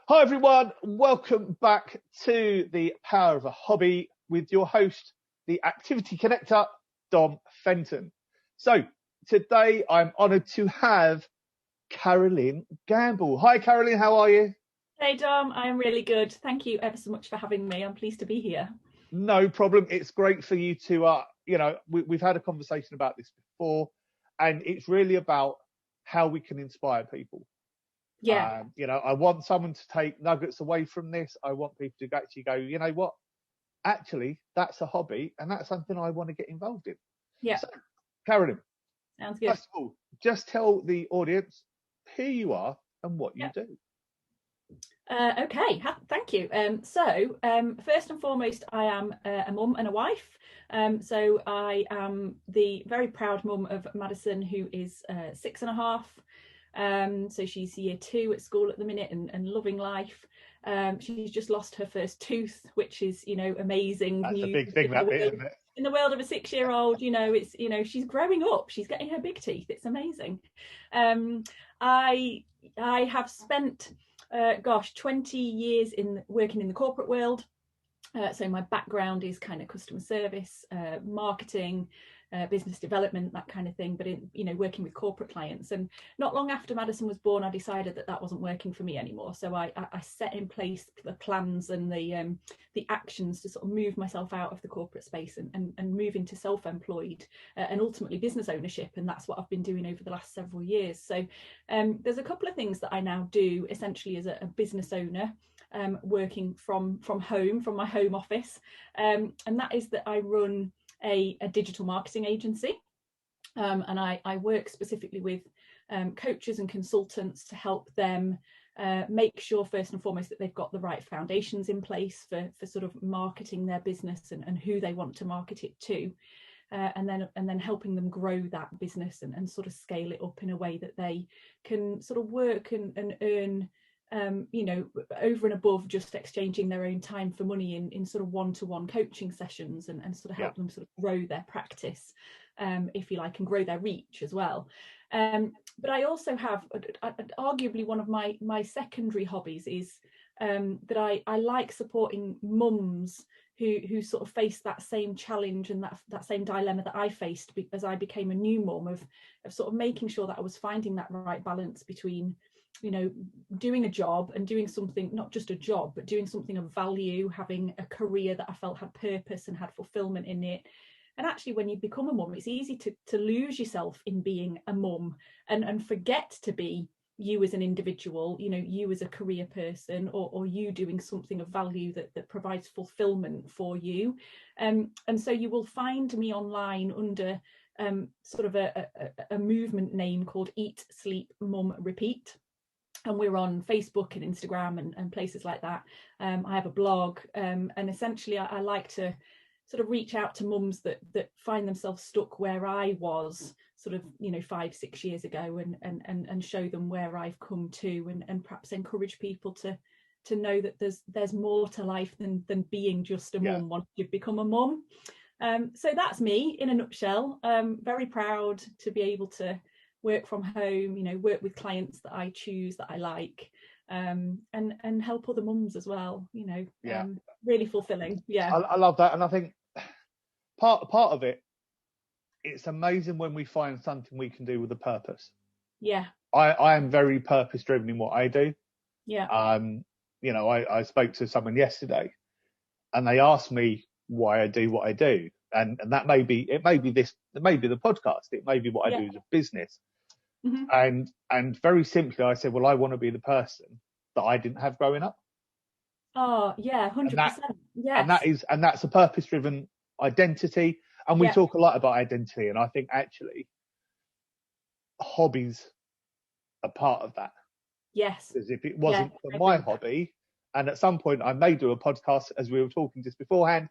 Hi everyone, welcome back to the Power of a Hobby with your host, the Activity Connector, Dom Fenton. So today I'm honoured to have Karolyn Gamble. Hi Karolyn, how are you? Hey Dom, I'm really good. Thank you ever so much for having me. I'm pleased to be here. No problem. It's great for you to, we've had a conversation about this before, and it's really about how we can inspire people. Yeah, I want someone to take nuggets away from this. I want people to actually go, you know what? Actually, that's a hobby and that's something I want to get involved in. yeah, So, Karolyn, sounds good. first of all, just tell the audience who you are and what you Yeah. do. Okay, thank you. First and foremost, I am a mum and a wife. So I am the very proud mum of Madison, who is 6.5. So she's year 2 at school at the minute and loving life. She's just lost her first tooth, which is, amazing That's a news big thing, that bit, isn't it? in the world of a 6-year-old. It's, she's growing up. She's getting her big teeth. It's amazing. I have spent 20 years in working in the corporate world. So my background is kind of customer service, marketing, business development, that kind of thing, but working with corporate clients. And not long after Madison was born, I decided that wasn't working for me anymore. So I set in place the plans and the actions to sort of move myself out of the corporate space and move into self-employed and ultimately business ownership. And that's what I've been doing over the last several years. So there's a couple of things that I now do essentially as a business owner. Working from home, from my home office, and that is that I run a digital marketing agency, and I work specifically with coaches and consultants to help them make sure first and foremost that they've got the right foundations in place for sort of marketing their business and who they want to market it to. And then helping them grow that business and sort of scale it up in a way that they can sort of work and earn over and above just exchanging their own time for money in sort of one-to-one coaching sessions and sort of help them sort of grow their practice, if you like, and grow their reach as well. But I also have arguably one of my secondary hobbies is that I like supporting mums who sort of face that same challenge and that same dilemma that I faced as I became a new mum of sort of making sure that I was finding that right balance between doing a job and doing something, not just a job, but doing something of value, having a career that I felt had purpose and had fulfillment in it. And actually, when you become a mum, it's easy to lose yourself in being a mum and forget to be you as an individual, you as a career person, or you doing something of value that provides fulfillment for you. And so you will find me online under sort of a movement name called Eat, Sleep, Mum, Repeat. And we're on Facebook and Instagram and places like that. I have a blog, and essentially I like to sort of reach out to mums that find themselves stuck where I was sort of 5-6 years ago and show them where I've come to and perhaps encourage people to know that there's more to life than being just a mum once you've become a mum. So that's me in a nutshell. Very proud to be able to work from home, work with clients that I choose, that I like, and help other mums as well, really fulfilling. I love that. And I think part of it, it's amazing when we find something we can do with a purpose. I am very purpose driven in what I do. I spoke to someone yesterday and they asked me why I do what I do, and that may be the podcast, it may be what I do as a business. Mm-hmm. And very simply I said, well, I want to be the person that I didn't have growing up. 100%. And that's a purpose driven identity, and we talk a lot about identity, and I think actually hobbies are part of that. Because if it wasn't for my hobby, and at some point I may do a podcast, as we were talking just beforehand,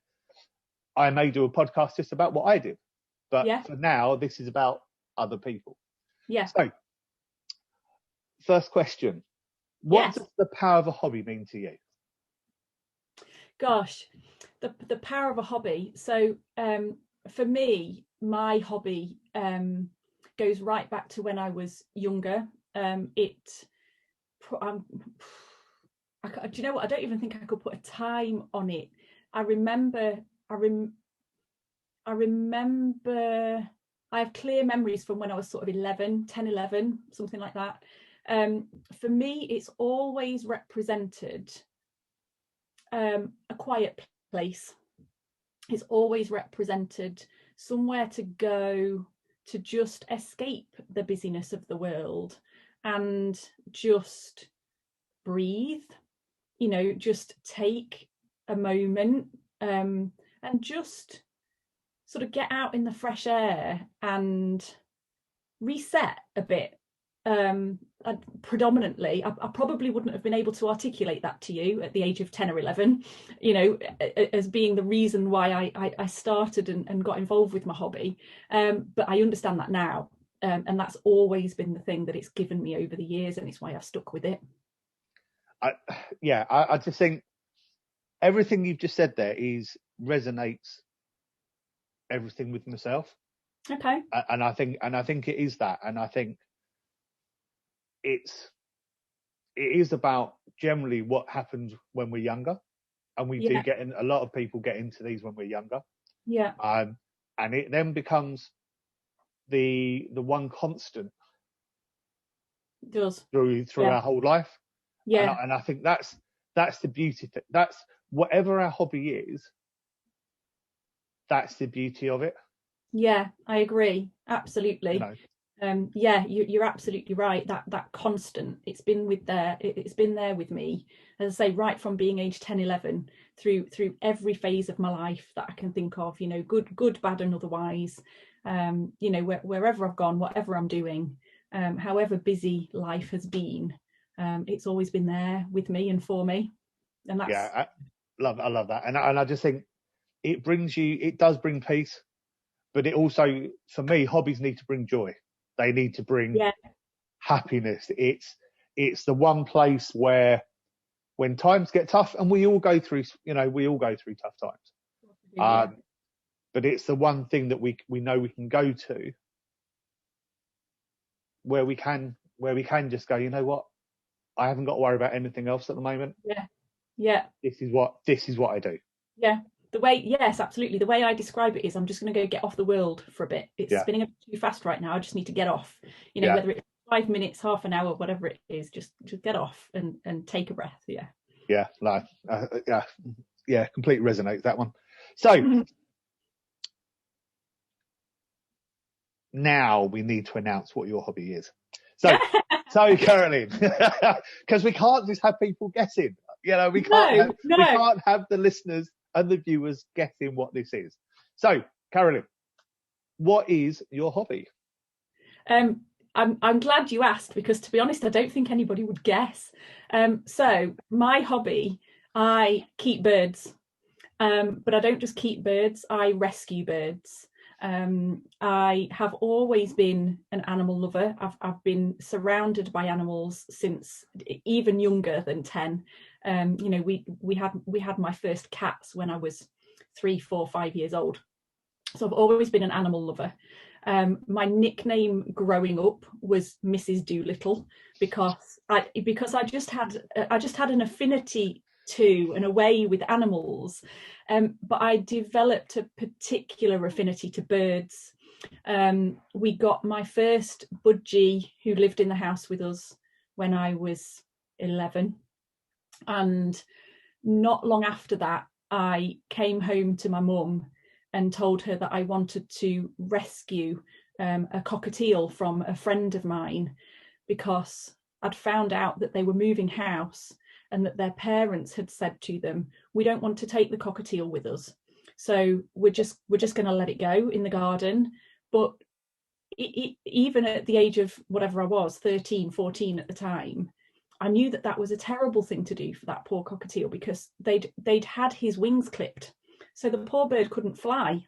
I may do a podcast just about what I did, but for now this is about other people. So first question, what does the power of a hobby mean to you? Gosh, the power of a hobby. So for me, my hobby goes right back to when I was younger. I do you know what? I don't even think I could put a time on it. I remember I have clear memories from when I was sort of 10, 11, something like that. For me, it's always represented a quiet place. It's always represented somewhere to go to just escape the busyness of the world and just breathe, you know, just take a moment and just sort of get out in the fresh air and reset a bit. Predominantly, I probably wouldn't have been able to articulate that to you at the age of 10 or 11, you know, as being the reason why I started and got involved with my hobby. But I understand that now. And that's always been the thing that it's given me over the years, and it's why I've stuck with it. I just think everything you've just said there resonates everything with myself. Okay. And I think it is that, and I think it is about generally what happens when we're younger, and we do get in. A lot of people get into these when we're younger. Yeah. And it then becomes the one constant. It does through our whole life. Yeah. And I think that's the beauty. That's whatever our hobby is. That's the beauty of it. Yeah, I agree. Absolutely. You know? Yeah, you're absolutely right. That constant, it's been there with me, as I say, right from being age 10, 11 through every phase of my life that I can think of, you know, good, bad and otherwise. You know, wherever I've gone, whatever I'm doing, however busy life has been, it's always been there with me and for me. And that's I love that. And I just think it does bring peace, but it also, for me, hobbies need to bring joy. They need to bring happiness. It's the one place where, when times get tough, and we all go through tough times. But it's the one thing that we know we can go to, where we can just go, you know what, I haven't got to worry about anything else at the moment. Yeah. This is what I do. Yeah. Yes, absolutely. The way I describe it is, I'm just going to go get off the world for a bit. It's spinning a bit too fast right now. I just need to get off. You know, whether it's 5 minutes, half an hour, whatever it is, just get off and take a breath. Yeah. Completely resonates, that one. So now we need to announce what your hobby is. So Karolyn, because we can't just have people guessing. You know, we can't have the listeners and the viewers guessing what this is. So, Karolyn, what is your hobby? I'm glad you asked, because to be honest, I don't think anybody would guess. So my hobby, I keep birds, but I don't just keep birds, I rescue birds. I have always been an animal lover. I've been surrounded by animals since even younger than 10. You know, we had my first cats when I was 3, 4, 5 years old. So I've always been an animal lover. My nickname growing up was Mrs. Doolittle, because I just had an affinity to and a way with animals, but I developed a particular affinity to birds. We got my first budgie, who lived in the house with us, when I was 11, and not long after that I came home to my mum and told her that I wanted to rescue a cockatiel from a friend of mine, because I'd found out that they were moving house and that their parents had said to them, we don't want to take the cockatiel with us, so we're just going to let it go in the garden. But even at the age of whatever I was, 13, 14 at the time, I knew that was a terrible thing to do for that poor cockatiel, because they'd had his wings clipped, so the poor bird couldn't fly.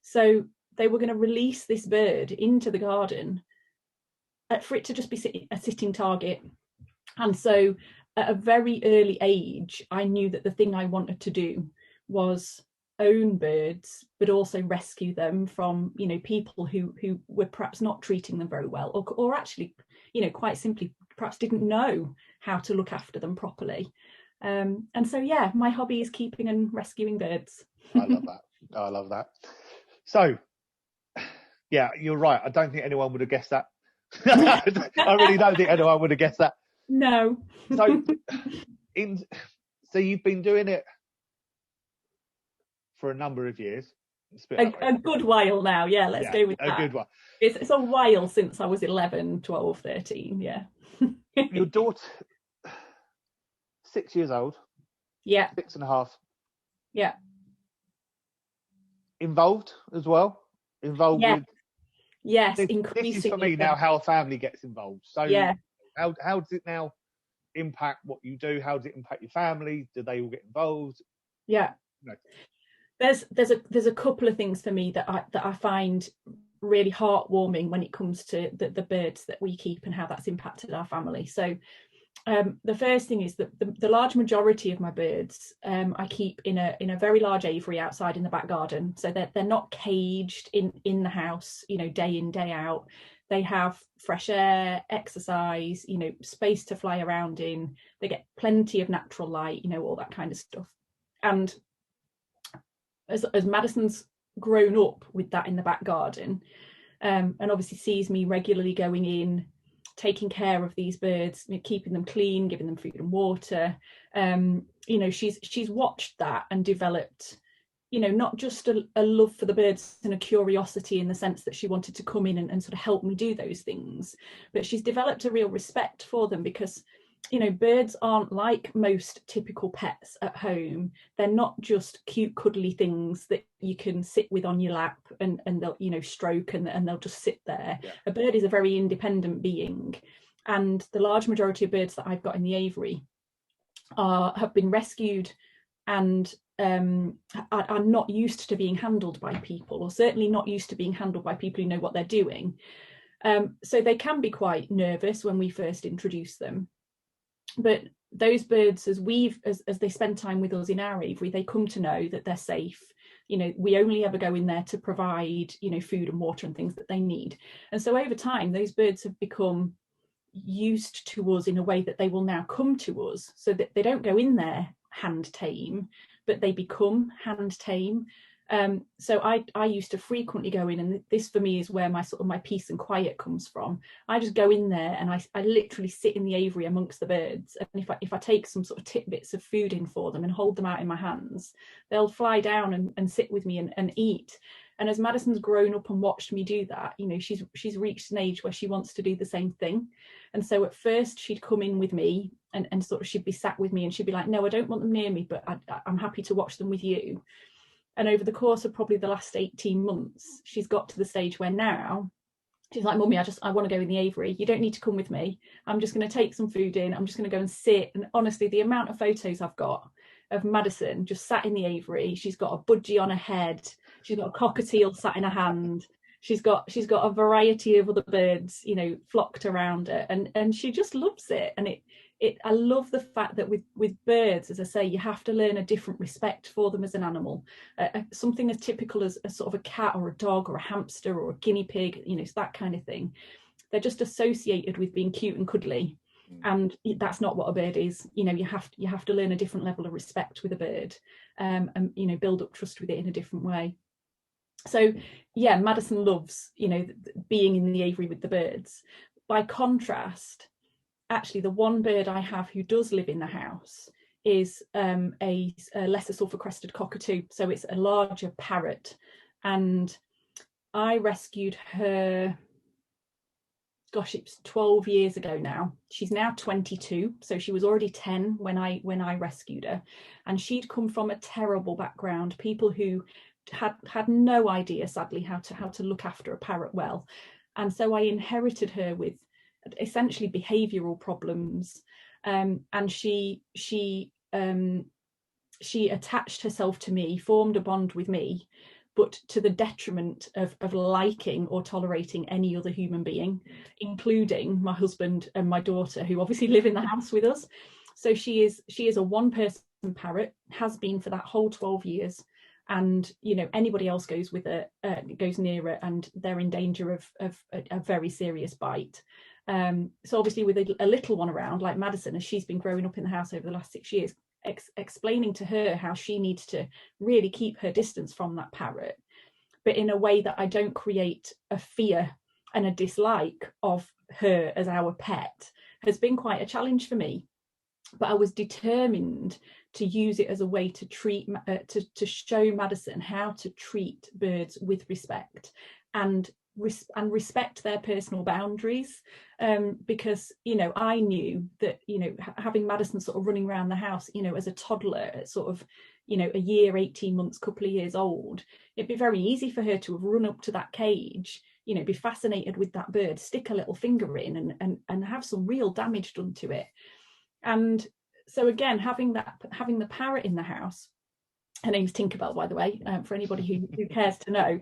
So they were going to release this bird into the garden for it to just be a sitting target. And so at a very early age, I knew that the thing I wanted to do was own birds, but also rescue them from, you know, people who were perhaps not treating them very well, or actually, you know, quite simply perhaps didn't know how to look after them properly. And so, yeah, my hobby is keeping and rescuing birds. I love that. I love that. So, yeah, you're right. I don't think anyone would have guessed that. I really don't think anyone would have guessed that. No. So, so you've been doing it for a number of years. A good while now, yeah, let's go with that. A good one. It's a while since I was 11, 12, 13, yeah. Your daughter, 6 years old. Yeah. 6.5. Yeah. Involved as well? Involved with... Yes, increasingly. This is for me now how a family gets involved. So yeah. How does it now impact what you do? How does it impact your family? Do they all get involved? Yeah. No. There's a couple of things for me that I find really heartwarming when it comes to the birds that we keep and how that's impacted our family. So the first thing is that the large majority of my birds I keep in a very large aviary outside in the back garden, so they're not caged in the house, you know, day in, day out. They have fresh air, exercise, you know, space to fly around in. They get plenty of natural light, you know, all that kind of stuff. And as Madison's grown up with that in the back garden, and obviously sees me regularly going in, taking care of these birds, you know, keeping them clean, giving them food and water, you know, she's watched that and developed, you know, not just a love for the birds and a curiosity in the sense that she wanted to come in and sort of help me do those things, but she's developed a real respect for them because, you know, birds aren't like most typical pets at home. They're not just cute cuddly things that you can sit with on your lap and they'll, you know, stroke and they'll just sit there. Yeah. A bird is a very independent being, and the large majority of birds that I've got in the aviary have been rescued and are not used to being handled by people, or certainly not used to being handled by people who know what they're doing. So they can be quite nervous when we first introduce them. But those birds, as they spend time with us in our aviary, they come to know that they're safe. You know, we only ever go in there to provide, you know, food and water and things that they need. And so over time, those birds have become used to us in a way that they will now come to us, so that they don't go in there hand tame, but they become hand tame. So I used to frequently go in, and this for me is where my sort of my peace and quiet comes from. I just go in there and I literally sit in the aviary amongst the birds, and if I take some sort of tidbits of food in for them and hold them out in my hands, they'll fly down and sit with me and eat. And as Madison's grown up and watched me do that, you know, she's reached an age where she wants to do the same thing. And so at first she'd come in with me and sort of she'd be sat with me and she'd be like, no, I don't want them near me, but I'm happy to watch them with you. And over the course of probably the last 18 months, she's got to the stage where now she's like, Mummy, I want to go in the aviary. You don't need to come with me. I'm just going to take some food in. I'm just going to go and sit. And honestly, the amount of photos I've got of Madison just sat in the aviary, she's got a budgie on her head. She's got a cockatiel sat in her hand. She's got a variety of other birds, you know, flocked around her, and she just loves it. And I love the fact that with birds, as I say, you have to learn a different respect for them as an animal. Something as typical as a sort of a cat or a dog or a hamster or a guinea pig, you know, it's that kind of thing. They're just associated with being cute and cuddly, and that's not what a bird is. You know, you have to learn a different level of respect with a bird, and you know, build up trust with it in a different way. So yeah, Madison loves, you know, being in the aviary with the birds. By contrast, actually the one bird I have who does live in the house is a lesser sulphur crested cockatoo, so it's a larger parrot, and I rescued her, gosh, it's 12 years ago now. She's now 22, so she was already 10 when I rescued her, and she'd come from a terrible background, people who had no idea, sadly, how to look after a parrot well. And so I inherited her with essentially behavioral problems, and she attached herself to me, formed a bond with me, but to the detriment of liking or tolerating any other human being, including my husband and my daughter, who obviously live in the house with us. So she is a one-person parrot, has been for that whole 12 years. And you know, anybody else goes near it, and they're in danger of a very serious bite. So obviously with a little one around like Madison, as she's been growing up in the house over the last 6 years, explaining to her how she needs to really keep her distance from that parrot, but in a way that I don't create a fear and a dislike of her as our pet, has been quite a challenge for me. But I was determined to use it as a way to treat, to show Madison how to treat birds with respect and respect their personal boundaries, because, you know, I knew that, you know, having Madison sort of running around the house, you know, as a toddler at sort of, you know, a year, 18 months, couple of years old, it'd be very easy for her to have run up to that cage, you know, be fascinated with that bird, stick a little finger in and have some real damage done to it. And so again, having the parrot in the house, her name's Tinkerbell, by the way, for anybody who cares to know.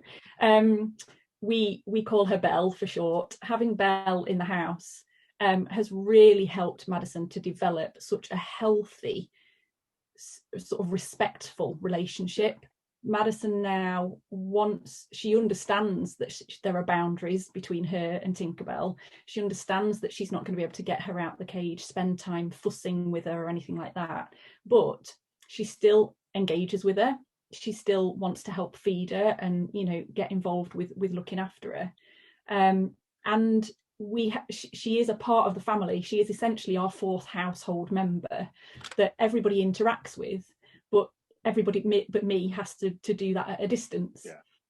We call her Belle for short. Having Belle in the house has really helped Madison to develop such a healthy, sort of respectful relationship. Madison now she understands that there are boundaries between her and Tinkerbell. She understands that she's not going to be able to get her out the cage, spend time fussing with her or anything like that. But she still engages with her. She still wants to help feed her and, you know, get involved with looking after her. And she is a part of the family. She is essentially our fourth household member that everybody interacts with, but everybody but me has to do that at a distance.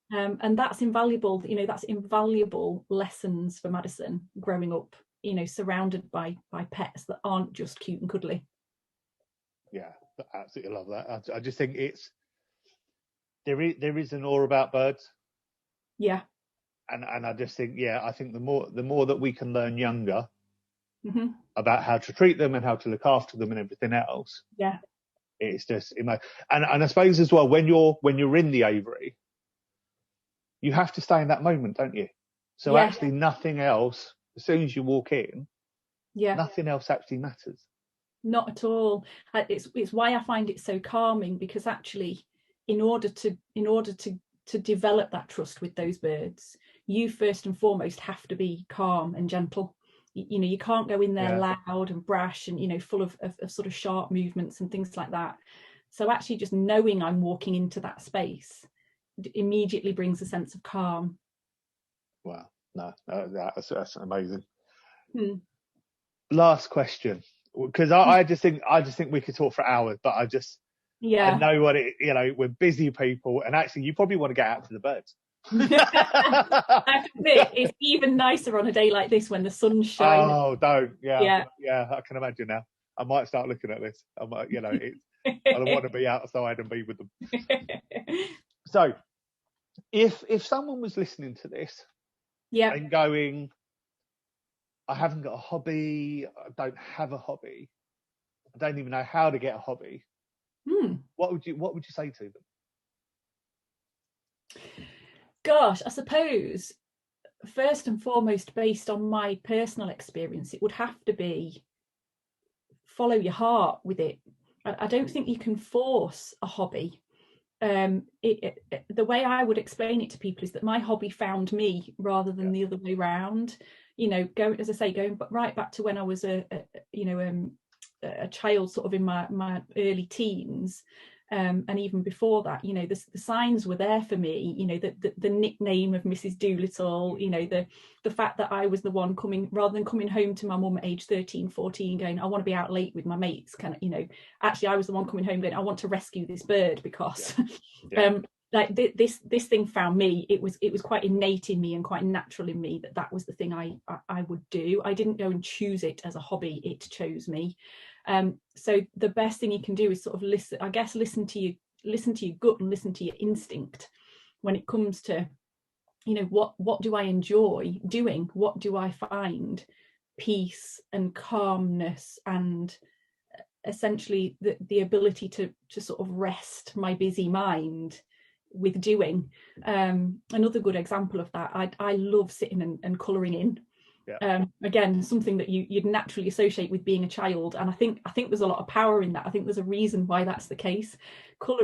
And that's invaluable. You know, that's invaluable lessons for Madison growing up, you know, surrounded by pets that aren't just cute and cuddly. Yeah, absolutely love that. I just think there is an awe about birds. Yeah. And I just think, I think the more that we can learn younger about how to treat them and how to look after them and everything else. Yeah. It's just, you know, and I suppose as well, when you're in the aviary, you have to stay in that moment, don't you? So actually nothing else, as soon as you walk in, nothing else actually matters. Not at all. It's why I find it so calming, because actually in order to develop that trust with those birds, you first and foremost have to be calm and gentle. You know, you can't go in there loud and brash and, you know, full of sort of sharp movements and things like that. So actually just knowing I'm walking into that space immediately brings a sense of calm. Wow. No, that's amazing. Last question, because I just think we could talk for hours, but I know what it, you know, we're busy people, and actually you probably want to get out to the birds. It's even nicer on a day like this when the sun's shining. Oh, don't. Yeah, I can imagine now. I might start looking at this. I might, you know, I don't want to be outside and be with them. So if someone was listening to this and going, I haven't got a hobby, I don't have a hobby, I don't even know how to get a hobby, what would you say to them? Gosh, I suppose first and foremost, based on my personal experience, it would have to be follow your heart with it. I don't think you can force a hobby. The way I would explain it to people is that my hobby found me rather than the other way around. You know, going right back to when I was a child, sort of in my early teens. And even before that, you know, the signs were there for me, you know, the nickname of Mrs. Doolittle, you know, the fact that I was the one rather than coming home to my mum at age 13, 14 going, I want to be out late with my mates, kind of, you know, actually I was the one coming home going, I want to rescue this bird because like this thing found me. It was quite innate in me and quite natural in me that was the thing I would do. I didn't go and choose it as a hobby, it chose me. So the best thing you can do is sort of listen to your gut and listen to your instinct when it comes to, you know, what do I enjoy doing? What do I find peace and calmness and essentially the ability to sort of rest my busy mind with doing. Another good example of that, I love sitting and colouring in. Again, something that you'd naturally associate with being a child, and I think there's a lot of power in that. I think there's a reason why that's the case.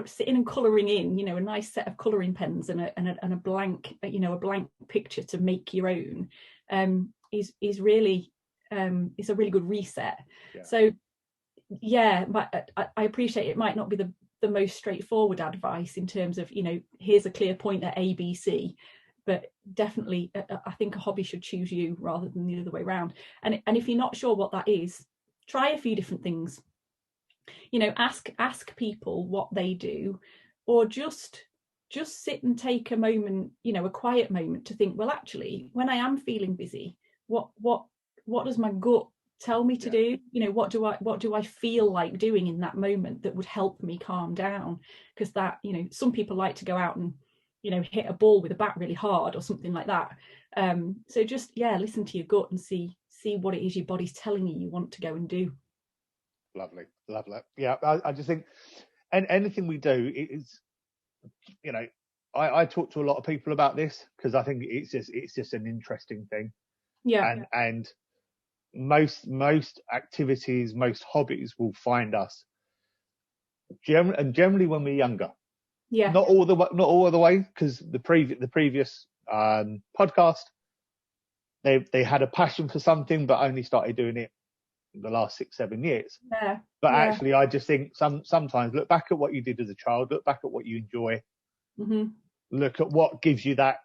Sitting and colouring in, you know, a nice set of colouring pens and a blank, you know, a blank picture to make your own, is really it's a really good reset. So yeah, I appreciate it might not be the most straightforward advice in terms of, here's a clear point at ABC, but definitely I think a hobby should choose you rather than the other way around. And if you're not sure what that is, try a few different things. Ask people what they do, or just sit and take a moment, a quiet moment to think, well, actually, when I am feeling busy, what does my gut tell me to do? What do I feel like doing in that moment that would help me calm down? Because that, some people like to go out and hit a ball with a bat really hard or something like that. So just listen to your gut and see what it is your body's telling you want to go and do. Lovely. Yeah, I just think, and anything we do is, I talk to a lot of people about this because I think it's just an interesting thing. Yeah. And most activities, most hobbies will find us generally when we're younger. Yeah. Not all the way, because the previous podcast, they had a passion for something but only started doing it in the last 6-7 years. Yeah. But actually, I just think sometimes look back at what you did as a child, look back at what you enjoy, look at what gives you that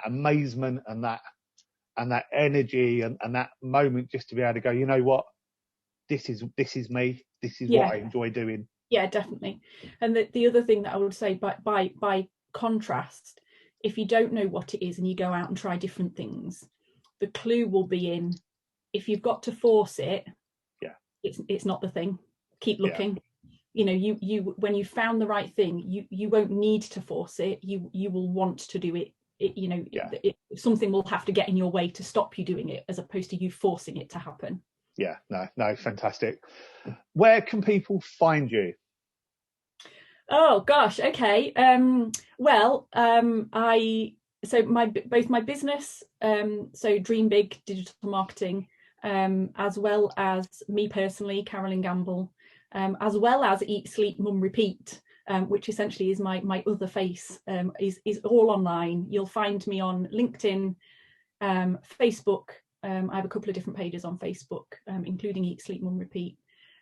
amazement and that energy and that moment, just to be able to go, you know what, this is me, this is what I enjoy doing. Yeah, definitely. And the other thing that I would say, by contrast, if you don't know what it is and you go out and try different things, the clue will be in, if you've got to force it, it's not the thing. Keep looking. You when you found the right thing, you won't need to force it. You will want to do it. Something will have to get in your way to stop you doing it, as opposed to you forcing it to happen. No, fantastic. Where can people find you? Oh gosh, okay. So both my business, so Dream Big Digital Marketing, as well as me personally, Karolyn Gamble, as well as Eat, Sleep, Mum, Repeat, which essentially is my other face, is all online. You'll find me on LinkedIn, Facebook. I have a couple of different pages on Facebook, including Eat, Sleep, Mum, Repeat.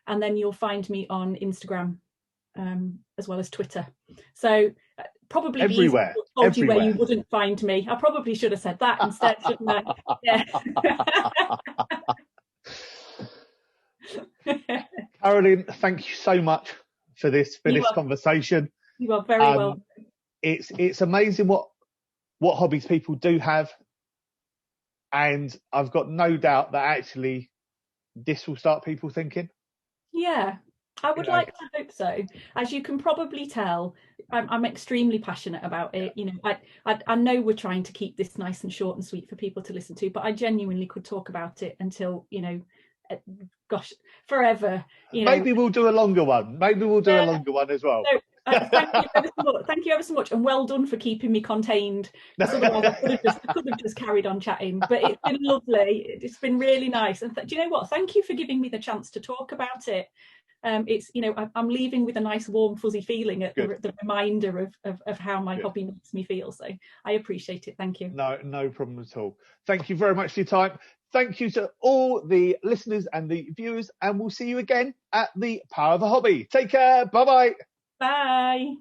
And then you'll find me on Instagram, as well as Twitter. So probably everywhere. Told you where you wouldn't find me. I probably should have said that instead, shouldn't I? Yeah. Karolyn, thank you so much for this conversation. You are very welcome. It's amazing what hobbies people do have, and I've got no doubt that actually this will start people thinking. Yeah, I would like to hope so. As you can probably tell, I'm extremely passionate about it. I know we're trying to keep this nice and short and sweet for people to listen to, but I genuinely could talk about it until, gosh, forever. Maybe we'll do a longer one. Maybe we'll do a longer one as well. So, thank you ever so much, and well done for keeping me contained. Otherwise, I could have just carried on chatting. But it's been lovely. It's been really nice. And do you know what? Thank you for giving me the chance to talk about it. It's I'm leaving with a nice warm fuzzy feeling at the reminder of how my hobby makes me feel. So I appreciate it. Thank you. No problem at all. Thank you very much for your time. Thank you to all the listeners and the viewers, and we'll see you again at the Power of a Hobby. Take care. Bye-bye. Bye.